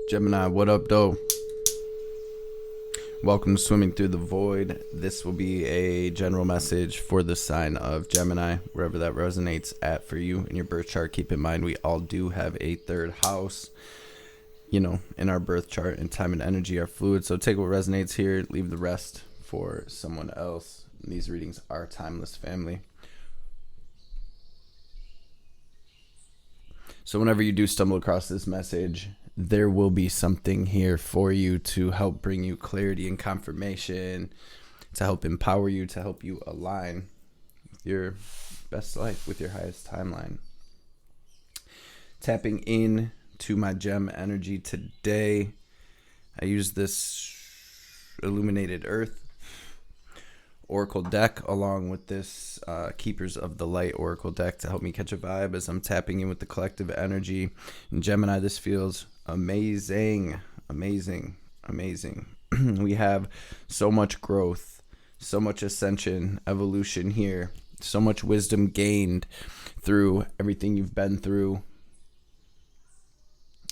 Gemini, what up, though? Welcome to Swimming Through the Void. This will be a general message for the sign of Gemini, wherever that resonates at for you in your birth chart. Keep in mind, we all do have a third house, in our birth chart, and time and energy are fluid. So take what resonates here, leave the rest for someone else. These readings are timeless, family. So whenever you do stumble across this message, there will be something here for you to help bring you clarity and confirmation, to help empower you, to help you align with your best life, with your highest timeline. Tapping in to my gem energy today, I use this Illuminated Earth Oracle deck along with this Keepers of the Light Oracle deck to help me catch a vibe as I'm tapping in with the collective energy. In Gemini, this feels amazing. We have so much growth, so much ascension, evolution here, so much wisdom gained through everything you've been through,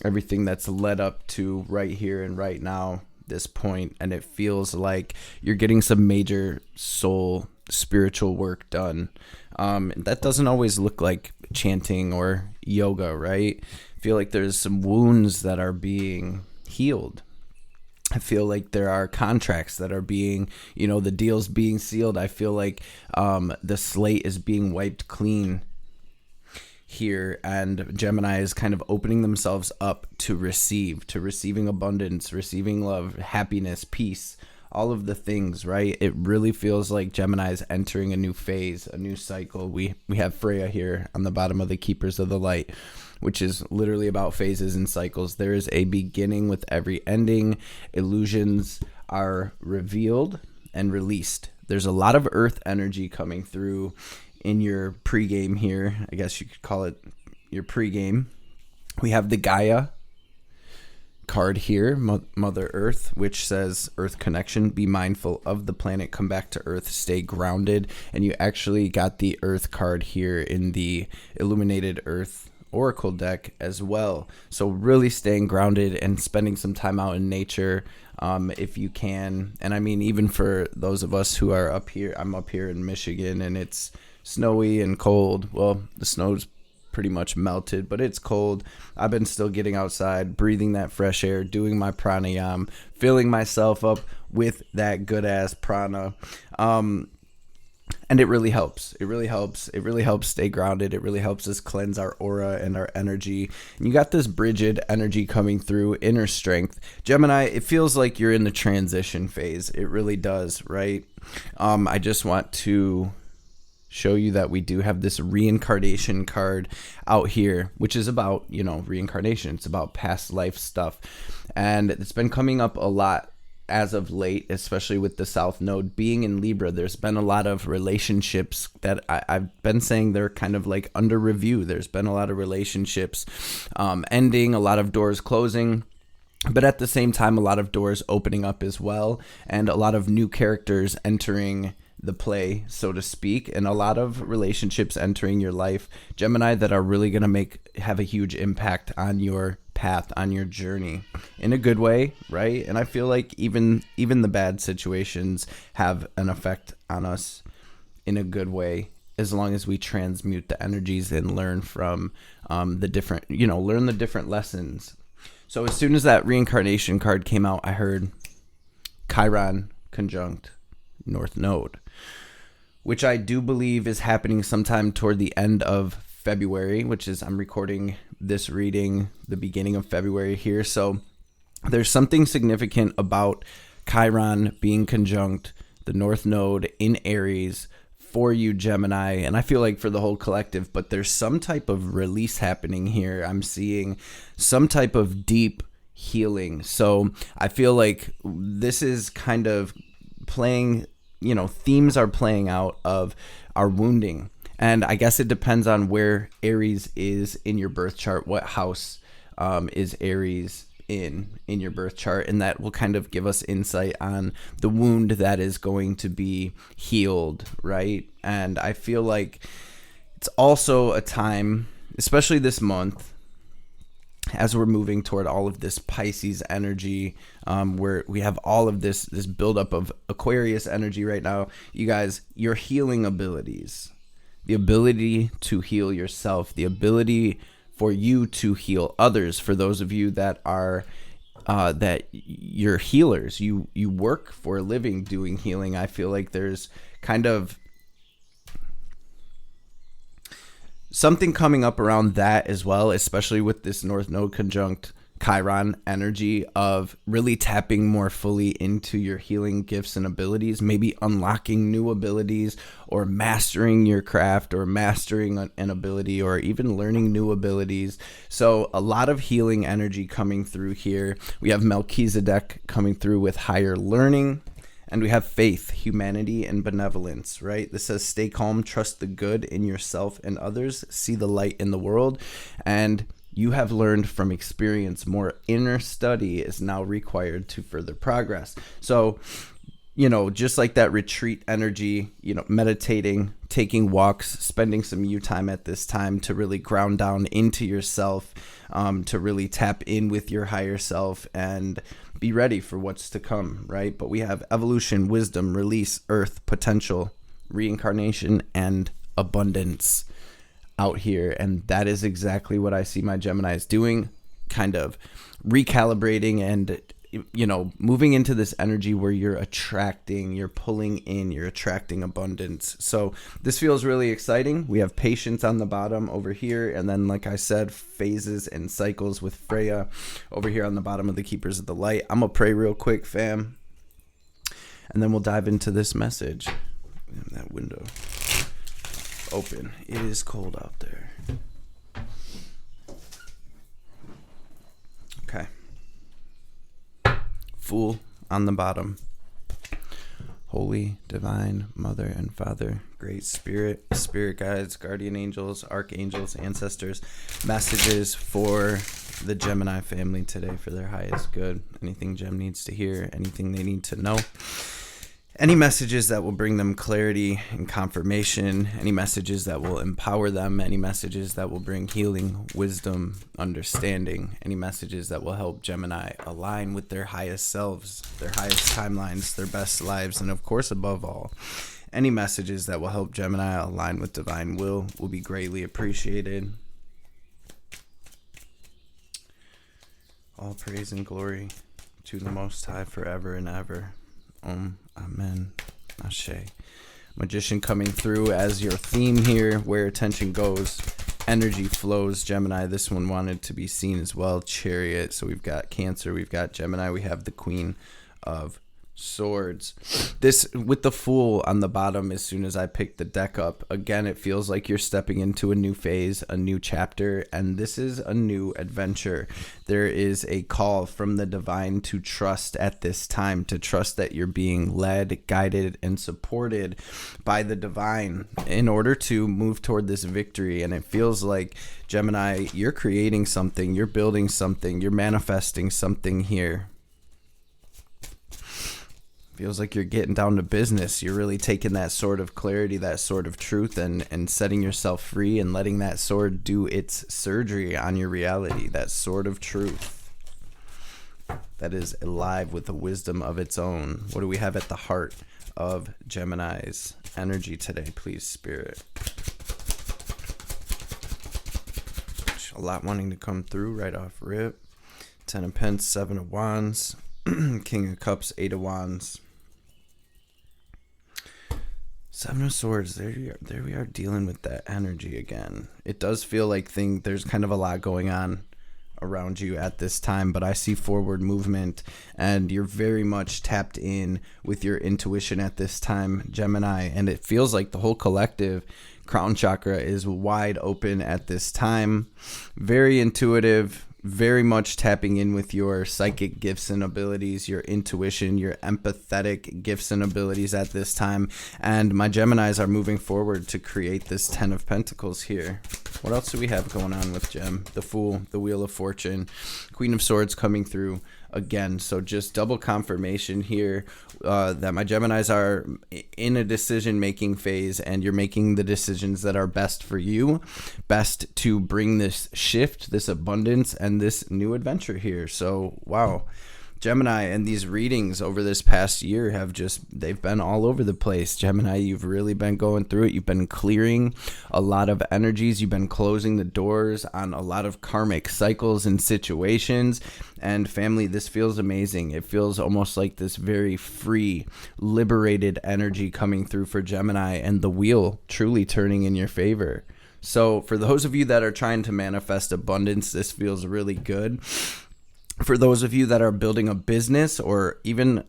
everything that's led up to right here and right now, this point, and it feels like you're getting some major soul spiritual work done. That doesn't always look like chanting or yoga, right? I feel like there's some wounds that are being healed. I feel like there are contracts that are being, the deals being sealed. I feel like the slate is being wiped clean here, and Gemini is kind of opening themselves up to receiving abundance, receiving love, happiness, peace, all of the things, right? It really feels like Gemini is entering a new phase, a new cycle. We have Freya here on the bottom of the Keepers of the Light, which is literally about phases and cycles. There is a beginning with every ending. Illusions are revealed and released. There's a lot of earth energy coming through in your pregame here. I guess you could call it your pregame. We have the Gaia card here, Mother Earth, which says Earth connection, be mindful of the planet, come back to Earth, stay grounded. And you actually got the Earth card here in the Illuminated Earth Oracle deck as well. So really staying grounded and spending some time out in nature if you can. And I mean, even for those of us who are up here, I'm up here in Michigan and it's snowy and cold. Well, the snow's pretty much melted, but it's cold. I've been still getting outside, breathing that fresh air, doing my pranayam, filling myself up with that good ass prana. And it really helps. It really helps stay grounded. It really helps us cleanse our aura and our energy. And you got this Bridget energy coming through, inner strength. Gemini, it feels like you're in the transition phase. It really does, right? I just want to show you that we do have this reincarnation card out here, which is about, reincarnation. It's about past life stuff. And it's been coming up a lot as of late, especially with the South Node being in Libra. There's been a lot of relationships that I've been saying they're kind of like under review. There's been a lot of relationships ending, a lot of doors closing. But at the same time, a lot of doors opening up as well, and a lot of new characters entering the play, so to speak, and a lot of relationships entering your life, Gemini, that are really going to have a huge impact on your path, on your journey, in a good way, right? And I feel like even the bad situations have an effect on us in a good way, as long as we transmute the energies and learn from the different lessons. So as soon as that reincarnation card came out, I heard Chiron conjunct North Node, which I do believe is happening sometime toward the end of February, which is, I'm recording this reading the beginning of February here. So there's something significant about Chiron being conjunct the North Node in Aries for you, Gemini, and I feel like for the whole collective, but there's some type of release happening here. I'm seeing some type of deep healing. So I feel like this is kind of playing, themes are playing out of our wounding. And I guess it depends on where Aries is in your birth chart, what house is Aries in your birth chart, and that will kind of give us insight on the wound that is going to be healed, right? And I feel like it's also a time, especially this month, as we're moving toward all of this Pisces energy, where we have all of this buildup of Aquarius energy right now, you guys, your healing abilities, the ability to heal yourself, the ability for you to heal others, for those of you that are that you're healers, you work for a living doing healing. I feel like there's kind of something coming up around that as well, especially with this North Node conjunct Chiron energy of really tapping more fully into your healing gifts and abilities, maybe unlocking new abilities or mastering your craft or mastering an ability or even learning new abilities. So a lot of healing energy coming through here. We have Melchizedek coming through with higher learning. And we have faith, humanity, and benevolence, right? This says, stay calm, trust the good in yourself and others, see the light in the world. And you have learned from experience. More inner study is now required to further progress. So, just like that retreat energy, meditating, taking walks, spending some you time at this time to really ground down into yourself, to really tap in with your higher self and be ready for what's to come, right? But we have evolution, wisdom, release, earth, potential, reincarnation, and abundance out here. And that is exactly what I see my Geminis doing, kind of recalibrating and moving into this energy where you're pulling in, you're attracting abundance. So this feels really exciting. We have patience on the bottom over here. And then, like I said, phases and cycles with Freya over here on the bottom of the Keepers of the Light. I'm going to pray real quick, fam. And then we'll dive into this message. That window open. It is cold out there. Okay. Fool on the bottom. Holy, divine, mother and father, great spirit guides, guardian angels, archangels, ancestors, messages for the Gemini family today for their highest good. Anything Gem needs to hear, anything they need to know. Any messages that will bring them clarity and confirmation, any messages that will empower them, any messages that will bring healing, wisdom, understanding, any messages that will help Gemini align with their highest selves, their highest timelines, their best lives, and of course, above all, any messages that will help Gemini align with divine will be greatly appreciated. All praise and glory to the Most High forever and ever. Amen. Ashe. Magician coming through as your theme here. Where attention goes, energy flows. Gemini, this one wanted to be seen as well. Chariot. So we've got Cancer, we've got Gemini, we have the Queen of Swords. This with the Fool on the bottom. As soon as I pick the deck up, again, it feels like you're stepping into a new phase, a new chapter, and this is a new adventure. There is a call from the divine to trust at this time, to trust that you're being led, guided, and supported by the divine in order to move toward this victory. And it feels like, Gemini, you're creating something, you're building something, you're manifesting something here. Feels like you're getting down to business. You're really taking that sword of clarity, that sword of truth, and setting yourself free and letting that sword do its surgery on your reality. That sword of truth that is alive with a wisdom of its own. What do we have at the heart of Gemini's energy today, please, Spirit? A lot wanting to come through right off rip. 10 of Pence, 7 of Wands, King of Cups, 8 of Wands. 7 of Swords, there we are dealing with that energy again. It does feel like there's kind of a lot going on around you at this time, but I see forward movement and you're very much tapped in with your intuition at this time, Gemini, and it feels like the whole collective crown chakra is wide open at this time. Very intuitive, very much tapping in with your psychic gifts and abilities, your intuition, your empathetic gifts and abilities at this time. And my Geminis are moving forward to create this 10 of Pentacles here. What else do we have going on with Gem? The Fool, the Wheel of Fortune, Queen of Swords coming through again. So just double confirmation here that my Geminis are in a decision-making phase, and you're making the decisions that are best for you, best to bring this shift, this abundance, and this new adventure here. So, wow. Gemini, and these readings over this past year they've been all over the place. Gemini, you've really been going through it. You've been clearing a lot of energies. You've been closing the doors on a lot of karmic cycles and situations. And family, this feels amazing. It feels almost like this very free, liberated energy coming through for Gemini, and the wheel truly turning in your favor. So for those of you that are trying to manifest abundance, this feels really good. For those of you that are building a business, or even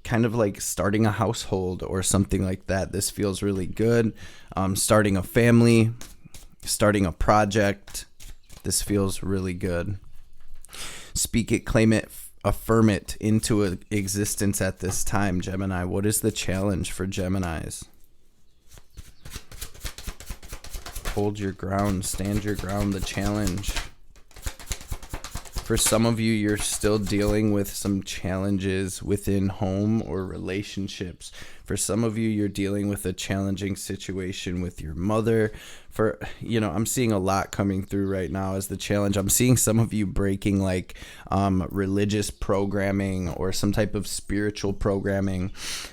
kind of like starting a household or something like that, this feels really good. Starting a family, starting a project, this feels really good. Speak it, claim it, affirm it into existence at this time, Gemini. What is the challenge for Geminis? Hold your ground, stand your ground, the challenge. For some of you, you're still dealing with some challenges within home or relationships. For some of you, you're dealing with a challenging situation with your mother. I'm seeing a lot coming through right now as the challenge. I'm seeing some of you breaking like religious programming or some type of spiritual programming.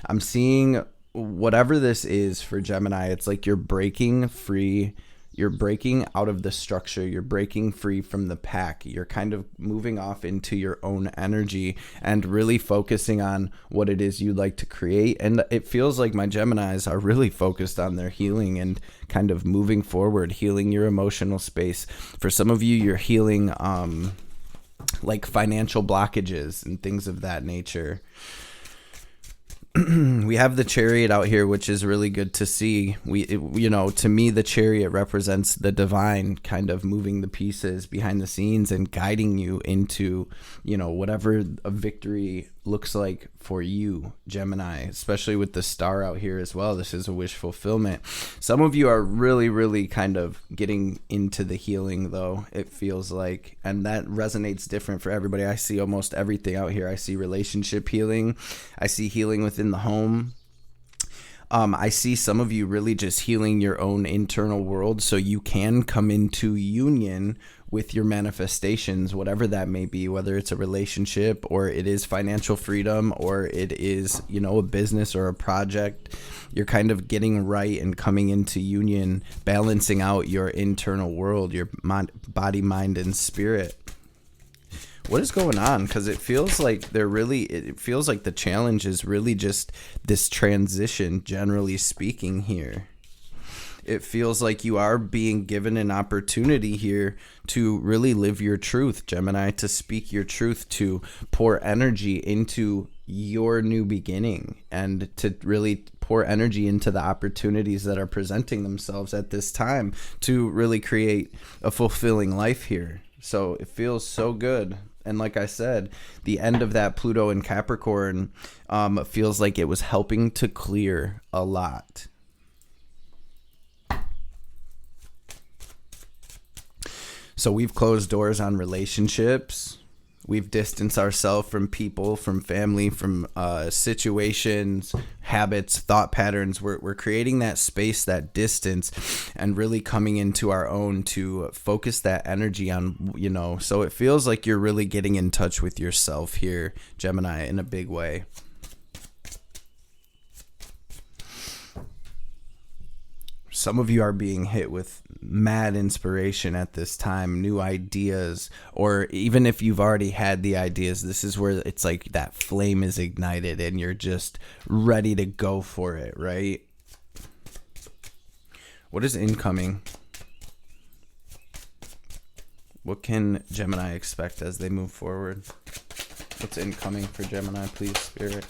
I'm seeing whatever this is for Gemini, it's like you're breaking free. You're breaking out of the structure. You're breaking free from the pack. You're kind of moving off into your own energy and really focusing on what it is you'd like to create. And it feels like my Geminis are really focused on their healing and kind of moving forward, healing your emotional space. For some of you, you're healing like financial blockages and things of that nature. We have the Chariot out here, which is really good to see. To me, the Chariot represents the divine, kind of moving the pieces behind the scenes and guiding you into, whatever a victory looks like for you, Gemini, especially with the star out here as well. This is a wish fulfillment. Some of you are really, really kind of getting into the healing, though, it feels like, and that resonates different for everybody. I see almost everything out here. I see relationship healing. I see healing within the home. I see some of you really just healing your own internal world so you can come into union with your manifestations, whatever that may be, whether it's a relationship or it is financial freedom or it is, a business or a project. You're kind of getting right and coming into union, balancing out your internal world, your body, mind, and spirit. What is going on? Because it feels like the challenge is really just this transition, generally speaking here. It feels like you are being given an opportunity here to really live your truth, Gemini, to speak your truth, to pour energy into your new beginning, and to really pour energy into the opportunities that are presenting themselves at this time to really create a fulfilling life here. So it feels so good. And like I said, the end of that Pluto in Capricorn feels like it was helping to clear a lot. So we've closed doors on relationships. We've distanced ourselves from people, from family, from situations, habits, thought patterns. We're creating that space, that distance, and really coming into our own to focus that energy on, so it feels like you're really getting in touch with yourself here, Gemini, in a big way. Some of you are being hit with mad inspiration at this time, new ideas, or even if you've already had the ideas, this is where it's like that flame is ignited and you're just ready to go for it, right? What is incoming? What can Gemini expect as they move forward? What's incoming for Gemini, please, Spirit?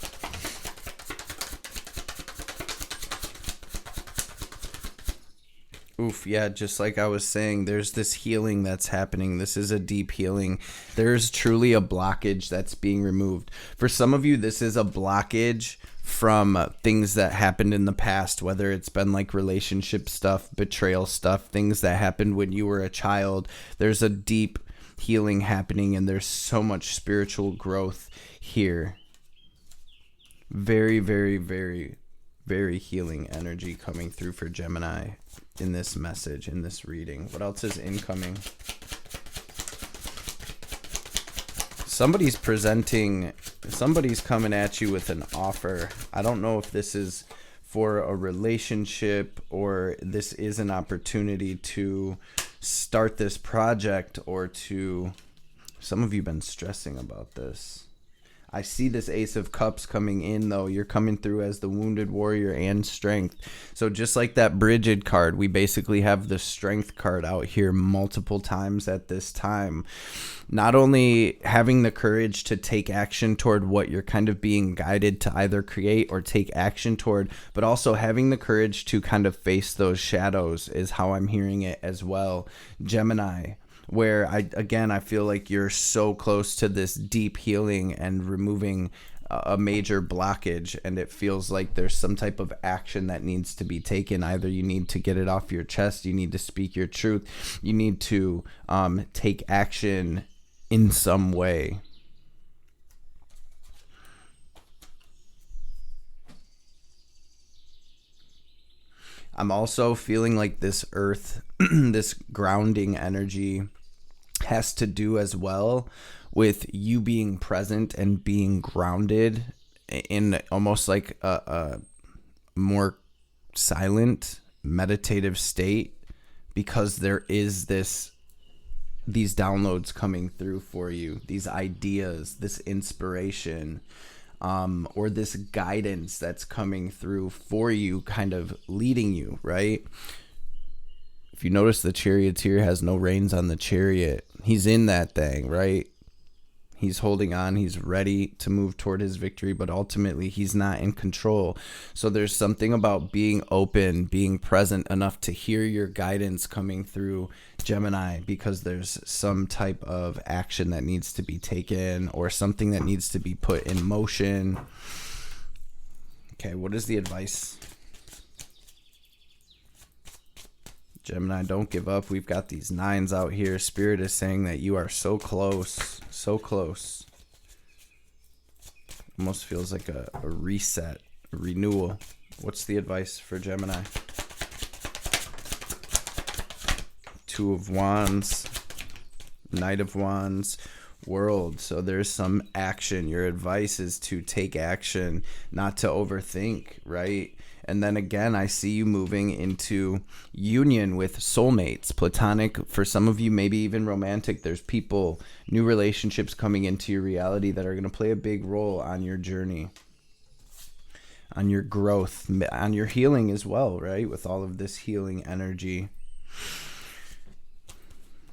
Oof, yeah, just like I was saying, there's this healing that's happening. This is a deep healing. There's truly a blockage that's being removed. For some of you, this is a blockage from things that happened in the past, whether it's been like relationship stuff, betrayal stuff, things that happened when you were a child. There's a deep healing happening, and there's so much spiritual growth here. Very, very, very, very healing energy coming through for Gemini in this message, in this reading. What else is incoming? Somebody's coming at you with an offer. I don't know if this is for a relationship or this is an opportunity to start this project, or to, some of you have been stressing about this. I see this Ace of Cups coming in, though. You're coming through as the wounded warrior and strength. So just like that Bridget card, we basically have the strength card out here multiple times at this time. Not only having the courage to take action toward what you're kind of being guided to either create or take action toward, but also having the courage to kind of face those shadows is how I'm hearing it as well, Gemini. Where I feel like you're so close to this deep healing and removing a major blockage, and it feels like there's some type of action that needs to be taken. Either you need to get it off your chest, you need to speak your truth, you need to take action in some way. I'm also feeling like this earth, this grounding energy has to do as well with you being present and being grounded in almost like a more silent, meditative state, because there is these downloads coming through for you, these ideas, this inspiration, or this guidance that's coming through for you, kind of leading you, right? If you notice, the charioteer has no reins on the chariot. He's in that thing, right? He's holding on. He's ready to move toward his victory, but ultimately he's not in control. So there's something about being open, being present enough to hear your guidance coming through, Gemini, because there's some type of action that needs to be taken or something that needs to be put in motion. Okay, what is the advice? Gemini, don't give up. We've got these 9s out here. Spirit is saying that you are so close, so close. Almost feels like a reset, a renewal. What's the advice for Gemini? 2 of Wands, Knight of Wands, World. So there's some action. Your advice is to take action, not to overthink, right? And then again, I see you moving into union with soulmates, platonic, for some of you, maybe even romantic. There's people, new relationships coming into your reality that are going to play a big role on your journey, on your growth, on your healing as well, right? With all of this healing energy.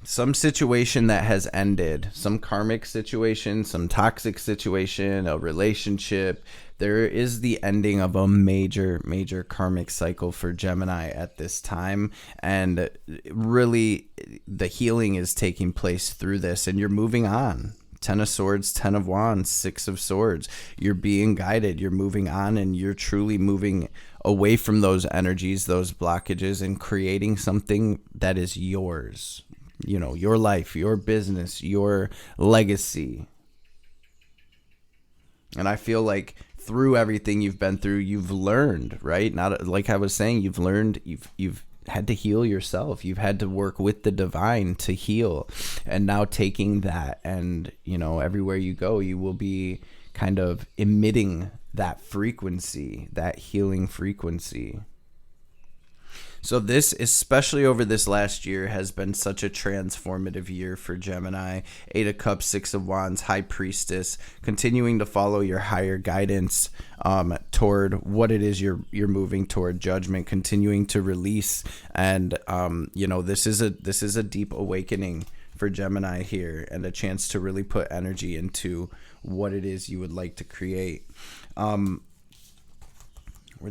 Some situation that has ended, some karmic situation, some toxic situation, a relationship. There is the ending of a major, major karmic cycle for Gemini at this time. And really, the healing is taking place through this, and you're moving on. 10 of Swords, 10 of Wands, 6 of Swords. You're being guided. You're moving on, and you're truly moving away from those energies, those blockages, and creating something that is yours. You know, your life, your business, your legacy. And I feel like through everything you've been through, you've learned, right? Not like I was saying, you've learned, you've had to heal yourself. You've had to work with the divine to heal. And now taking that, and, you know, everywhere you go, you will be kind of emitting that frequency, that healing frequency. So this, especially over this last year, has been such a transformative year for Gemini. 8 of Cups, 6 of Wands, High Priestess, continuing to follow your higher guidance toward what it is you're moving toward, judgment, continuing to release. And, you know, this is a deep awakening for Gemini here, and a chance to really put energy into what it is you would like to create. Where'd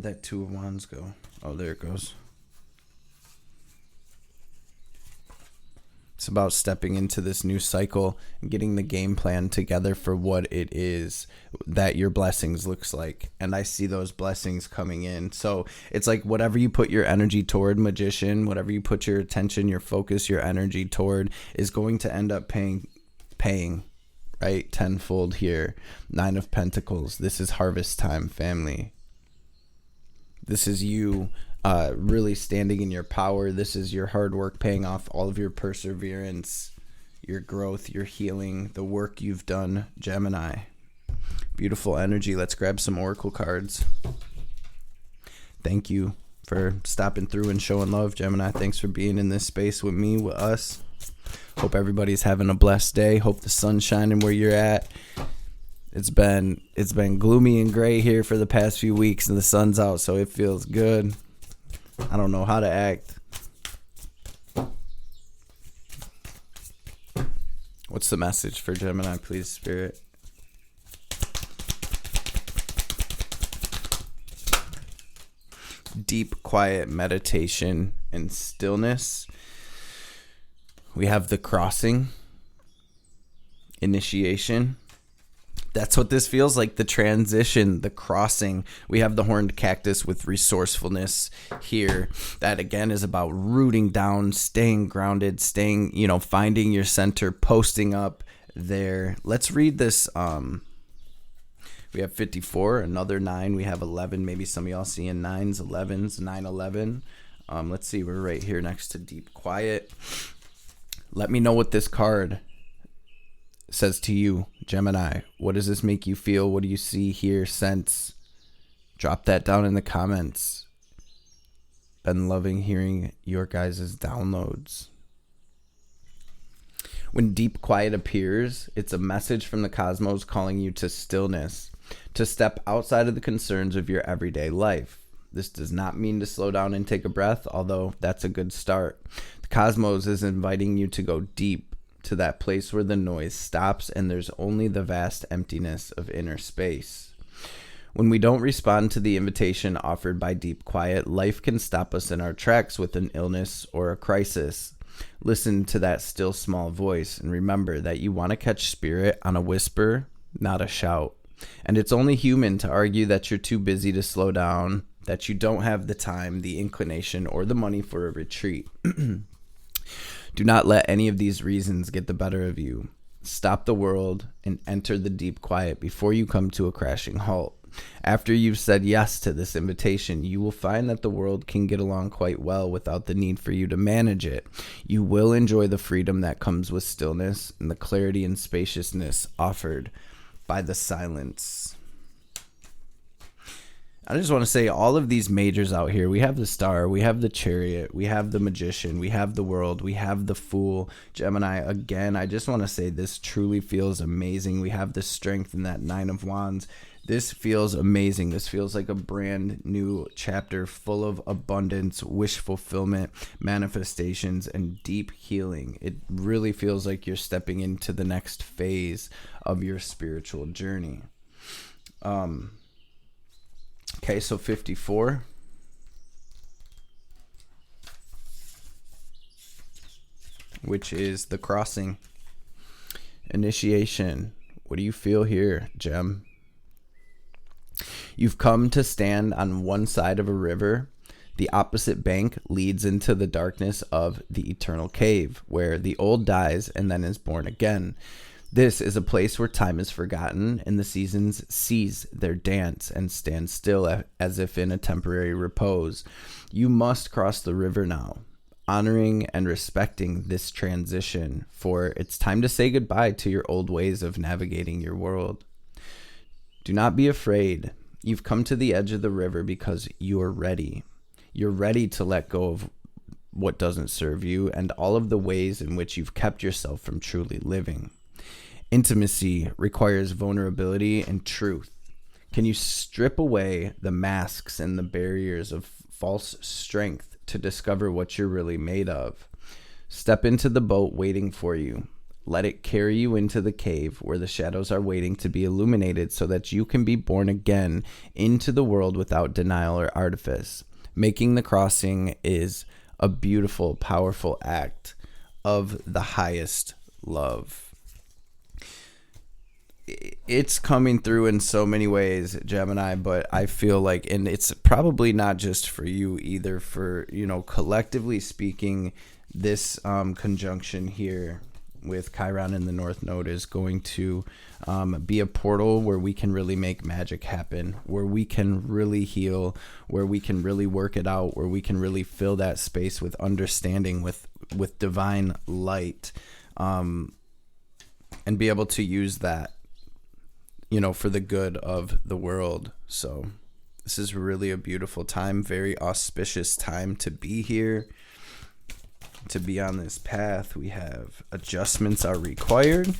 that 2 of Wands go? Oh, there it goes. It's about stepping into this new cycle and getting the game plan together for what it is that your blessings looks like. And I see those blessings coming in. So it's like whatever you put your energy toward, magician, whatever you put your attention, your focus, your energy toward is going to end up paying, right? Tenfold here. 9 of Pentacles. This is harvest time, family. This is you really standing in your power. This is your hard work paying off, all of your perseverance, your growth, your healing, the work you've done, Gemini. Beautiful energy. Let's grab some oracle cards. Thank you for stopping through and showing love, Gemini. Thanks for being in this space with me, with us. Hope everybody's having a blessed day. Hope the sun's shining where you're at. It's been gloomy and gray here for the past few weeks, and the sun's out, so it feels good. I don't know how to act. What's the message for Gemini, please, Spirit? Deep, quiet meditation and stillness. We have the crossing, initiation. That's what this feels like, the transition, the crossing. We have the horned cactus with resourcefulness here. That, again, is about rooting down, staying grounded, finding your center, posting up there. Let's read this. We have 54, another 9. We have 11. Maybe some of y'all seeing 9s, 11s, 9, 11. Let's see. We're right here next to deep quiet. Let me know what this card says to you, Gemini. What does this make you feel? What do you see, hear, sense? Drop that down in the comments. Been loving hearing your guys' downloads. When deep quiet appears, it's a message from the cosmos calling you to stillness, to step outside of the concerns of your everyday life. This does not mean to slow down and take a breath, although that's a good start. The cosmos is inviting you to go deep, to that place where the noise stops and there's only the vast emptiness of inner space. When we don't respond to the invitation offered by deep quiet, life can stop us in our tracks with an illness or a crisis. Listen to that still small voice and remember that you want to catch spirit on a whisper, not a shout. And it's only human to argue that you're too busy to slow down, that you don't have the time, the inclination, or the money for a retreat. Do not let any of these reasons get the better of you. Stop the world and enter the deep quiet before you come to a crashing halt. After you've said yes to this invitation, you will find that the world can get along quite well without the need for you to manage it. You will enjoy the freedom that comes with stillness and the clarity and spaciousness offered by the silence. I just want to say all of these majors out here, we have the Star, we have the Chariot, we have the Magician, we have the World, we have the Fool. Gemini, again, I just want to say this truly feels amazing. We have the Strength in that 9 of Wands. This feels amazing. This feels like a brand new chapter full of abundance, wish fulfillment, manifestations, and deep healing. It really feels like you're stepping into the next phase of your spiritual journey. Okay, so 54. Which is the crossing. Initiation. What do you feel here, Gem? You've come to stand on one side of a river. The opposite bank leads into the darkness of the eternal cave, where the old dies and then is born again. This is a place where time is forgotten and the seasons cease their dance and stand still as if in a temporary repose. You must cross the river now, honoring and respecting this transition, for it's time to say goodbye to your old ways of navigating your world. Do not be afraid. You've come to the edge of the river because you're ready. You're ready to let go of what doesn't serve you and all of the ways in which you've kept yourself from truly living. Intimacy requires vulnerability and truth. Can you strip away the masks and the barriers of false strength to discover what you're really made of? Step into the boat waiting for you. Let it carry you into the cave where the shadows are waiting to be illuminated so that you can be born again into the world without denial or artifice. Making the crossing is a beautiful, powerful act of the highest love. It's coming through in so many ways, Gemini, but I feel like, and it's probably not just for you either, for, collectively speaking, this conjunction here with Chiron in the North Node is going to be a portal where we can really make magic happen, where we can really heal, where we can really work it out, where we can really fill that space with understanding, with divine light, and be able to use that, for the good of the world. So this is really a beautiful time, very auspicious time to be here, to be on this path. We have adjustments are required.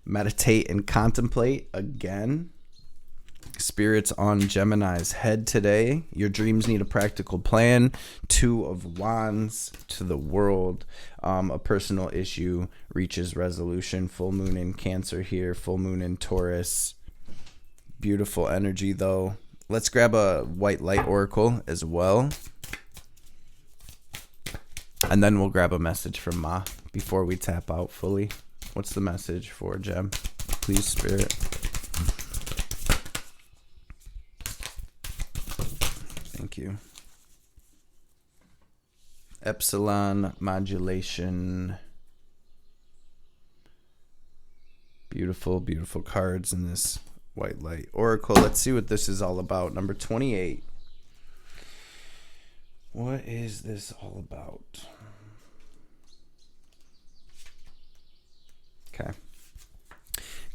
Meditate and contemplate again. Spirits on Gemini's head today. Your dreams need a practical plan. 2 of Wands to the world. A personal issue reaches resolution. Full moon in Cancer here. Full moon in Taurus. Beautiful energy though. Let's grab a white light oracle as well. And then we'll grab a message from Ma before we tap out fully. What's the message for Gem? Please, Spirit. Thank you. Epsilon modulation. Beautiful, beautiful cards in this white light oracle. Let's see what this is all about. Number 28. What is this all about? Okay.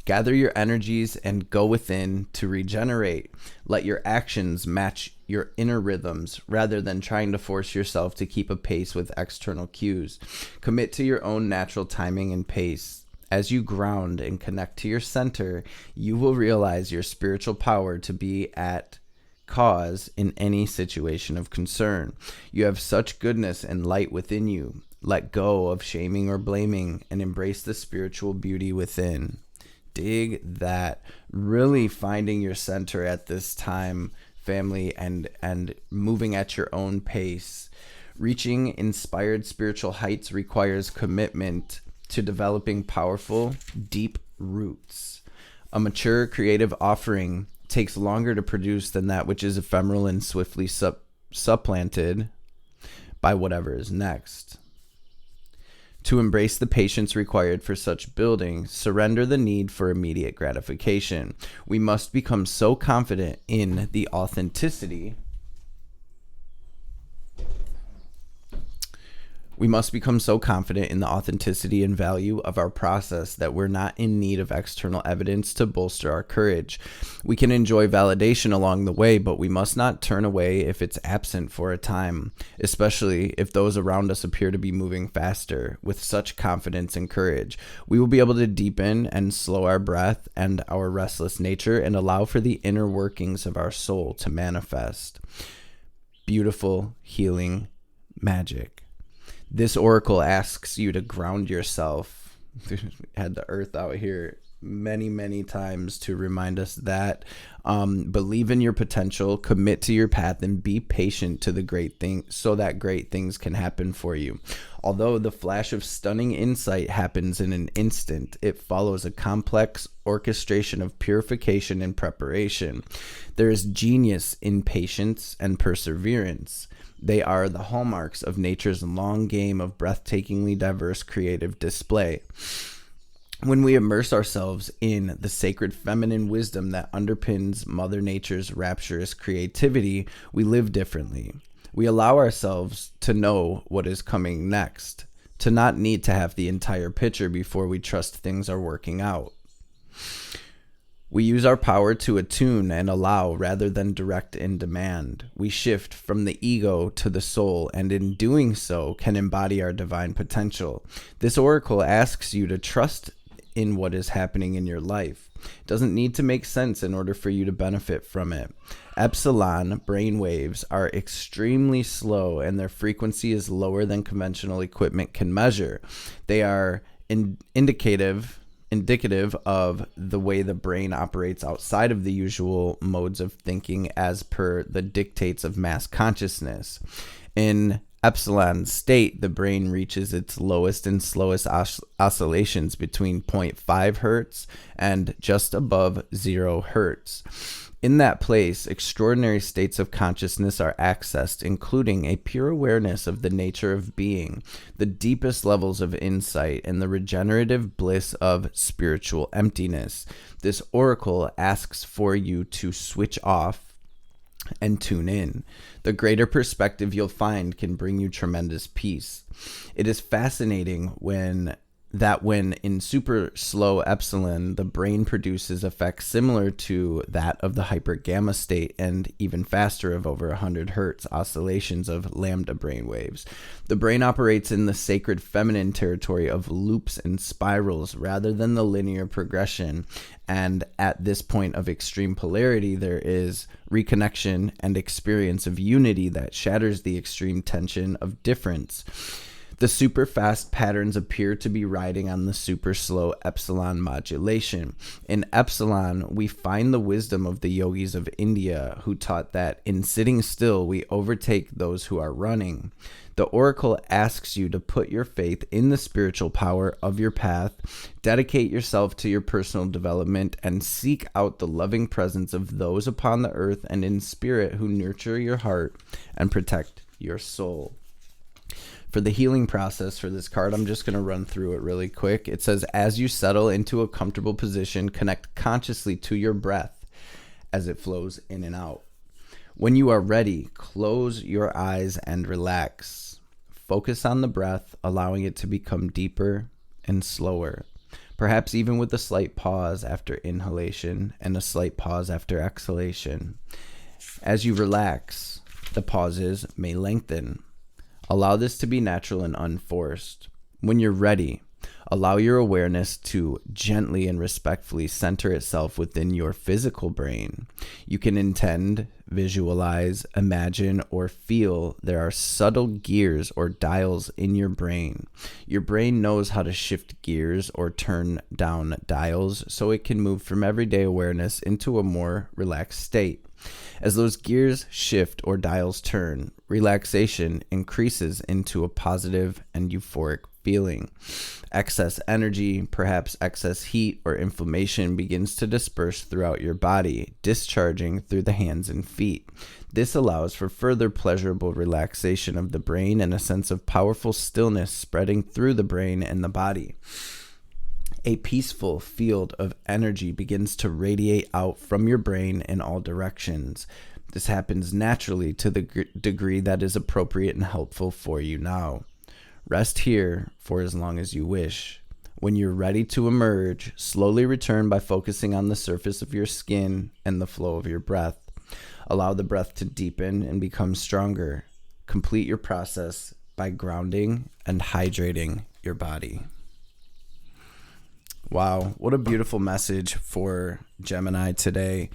Gather your energies and go within to regenerate. Let your actions match your inner rhythms rather than trying to force yourself to keep a pace with external cues. Commit to your own natural timing and pace. As you ground and connect to your center, you will realize your spiritual power to be at cause in any situation of concern. You have such goodness and light within you. Let go of shaming or blaming and embrace the spiritual beauty within. Dig that. Really finding your center at this time, family, and moving at your own pace. Reaching inspired spiritual heights requires commitment to developing powerful, deep roots. A mature creative offering takes longer to produce than that which is ephemeral and swiftly supplanted by whatever is next. To embrace the patience required for such building, surrender the need for immediate gratification. We must become so confident in the authenticity. We must become so confident in the authenticity and value of our process that we're not in need of external evidence to bolster our courage. We can enjoy validation along the way, but we must not turn away if it's absent for a time, especially if those around us appear to be moving faster. With such confidence and courage, we will be able to deepen and slow our breath and our restless nature and allow for the inner workings of our soul to manifest. Beautiful, healing magic. This oracle asks you to ground yourself. Had the earth out here many, many times to remind us that. Believe in your potential, commit to your path, and be patient to the great thing so that great things can happen for you. Although the flash of stunning insight happens in an instant, it follows a complex orchestration of purification and preparation. There is genius in patience and perseverance. They are the hallmarks of nature's long game of breathtakingly diverse creative display. When we immerse ourselves in the sacred feminine wisdom that underpins Mother Nature's rapturous creativity, we live differently. We allow ourselves to know what is coming next, to not need to have the entire picture before we trust things are working out. We use our power to attune and allow rather than direct and demand. We shift from the ego to the soul, and in doing so can embody our divine potential. This oracle asks you to trust in what is happening in your life. It doesn't need to make sense in order for you to benefit from it. Epsilon brainwaves are extremely slow, and their frequency is lower than conventional equipment can measure. They are indicative of the way the brain operates outside of the usual modes of thinking as per the dictates of mass consciousness. In epsilon state, the brain reaches its lowest and slowest oscillations between zero point 0.5 hertz and just above 0 hertz. In that place, extraordinary states of consciousness are accessed, including a pure awareness of the nature of being, the deepest levels of insight, and the regenerative bliss of spiritual emptiness. This oracle asks for you to switch off and tune in. The greater perspective you'll find can bring you tremendous peace. It is fascinating when in super slow epsilon, the brain produces effects similar to that of the hyper gamma state and even faster of over 100 hertz oscillations of lambda brain waves. The brain operates in the sacred feminine territory of loops and spirals rather than the linear progression. And at this point of extreme polarity, there is reconnection and experience of unity that shatters the extreme tension of difference. The super fast patterns appear to be riding on the super slow epsilon modulation. In epsilon, we find the wisdom of the yogis of India who taught that in sitting still, we overtake those who are running. The oracle asks you to put your faith in the spiritual power of your path, dedicate yourself to your personal development, and seek out the loving presence of those upon the earth and in spirit who nurture your heart and protect your soul. For the healing process for this card, I'm just going to run through it really quick. It says, as you settle into a comfortable position, connect consciously to your breath as it flows in and out. When you are ready, close your eyes and relax. Focus on the breath, allowing it to become deeper and slower, perhaps even with a slight pause after inhalation and a slight pause after exhalation. As you relax, the pauses may lengthen. Allow this to be natural and unforced. When you're ready, allow your awareness to gently and respectfully center itself within your physical brain. You can intend, visualize, imagine, or feel there are subtle gears or dials in your brain. Your brain knows how to shift gears or turn down dials so it can move from everyday awareness into a more relaxed state. As those gears shift or dials turn, relaxation increases into a positive and euphoric feeling. Excess energy, perhaps excess heat or inflammation, begins to disperse throughout your body, discharging through the hands and feet. This allows for further pleasurable relaxation of the brain and a sense of powerful stillness spreading through the brain and the body. A peaceful field of energy begins to radiate out from your brain in all directions. This happens naturally to the degree that is appropriate and helpful for you now. Rest here for as long as you wish. When you're ready to emerge, slowly return by focusing on the surface of your skin and the flow of your breath. Allow the breath to deepen and become stronger. Complete your process by grounding and hydrating your body. Wow, what a beautiful message for Gemini today.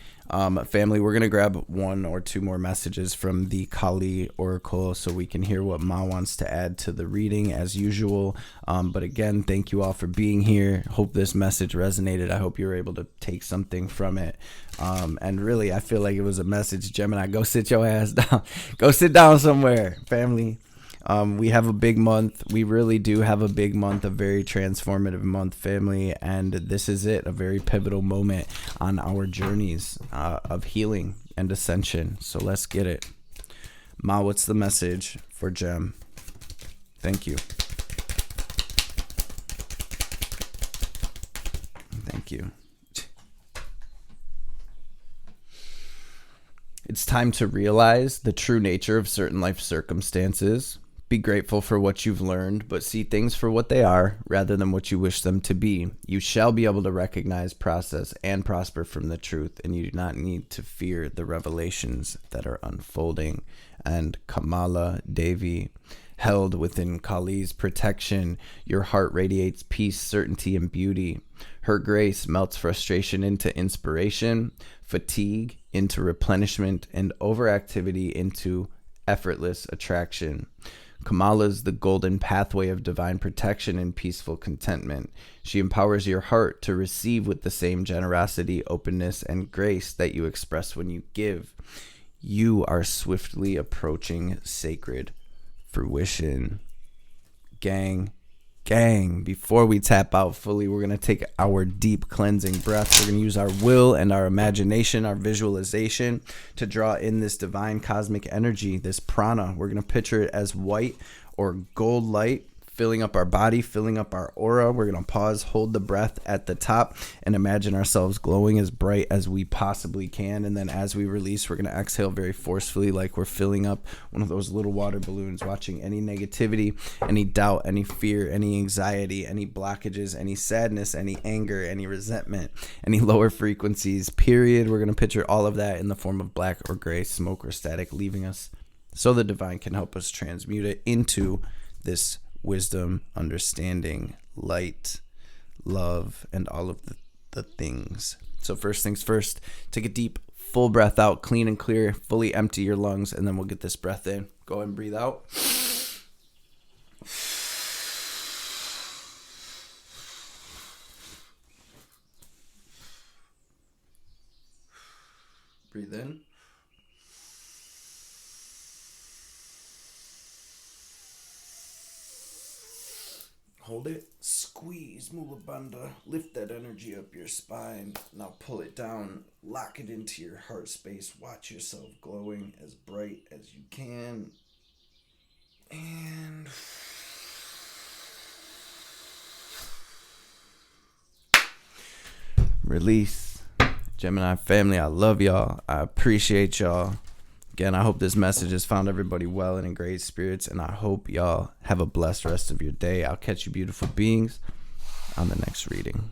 Family, we're going to grab one or two more messages from the Kali Oracle so we can hear what Ma wants to add to the reading as usual. But again, thank you all for being here. Hope this message resonated. I hope you were able to take something from it. And really, I feel like it was a message. Gemini, go sit your ass down. Go sit down somewhere, family. We have a big month. We really do have a big month, a very transformative month, family. And this is it, a very pivotal moment on our journeys of healing and ascension. So let's get it. Ma, what's the message for Gem? Thank you. Thank you. It's time to realize the true nature of certain life circumstances. Be grateful for what you've learned, but see things for what they are rather than what you wish them to be. You shall be able to recognize, process, and prosper from the truth, and you do not need to fear the revelations that are unfolding. And Kamala Devi, held within Kali's protection, your heart radiates peace, certainty, and beauty. Her grace melts frustration into inspiration, fatigue into replenishment, and overactivity into effortless attraction. Kamala is the golden pathway of divine protection and peaceful contentment. She empowers your heart to receive with the same generosity, openness, and grace that you express when you give. You are swiftly approaching sacred fruition. Gang, before we tap out fully, we're going to take our deep cleansing breath. We're going to use our will and our imagination, our visualization to draw in this divine cosmic energy, this prana. We're going to picture it as white or gold light, filling up our body, filling up our aura. We're going to pause, hold the breath at the top, and imagine ourselves glowing as bright as we possibly can. And then as we release, we're going to exhale very forcefully, like we're filling up one of those little water balloons, watching any negativity, any doubt, any fear, any anxiety, any blockages, any sadness, any anger, any resentment, any lower frequencies, period. We're going to picture all of that in the form of black or gray smoke or static, leaving us so the divine can help us transmute it into this wisdom, understanding, light, love, and all of the things. So first things first, take a deep, full breath out, clean and clear, fully empty your lungs, and then we'll get this breath in. Go ahead and breathe out. Breathe in. Hold it, squeeze, mula bandha, lift that energy up your spine. Now pull it down, lock it into your heart space. Watch yourself glowing as bright as you can. And release. Gemini family, I love y'all. I appreciate y'all. Again, I hope this message has found everybody well and in great spirits, and I hope y'all have a blessed rest of your day. I'll catch you beautiful beings on the next reading.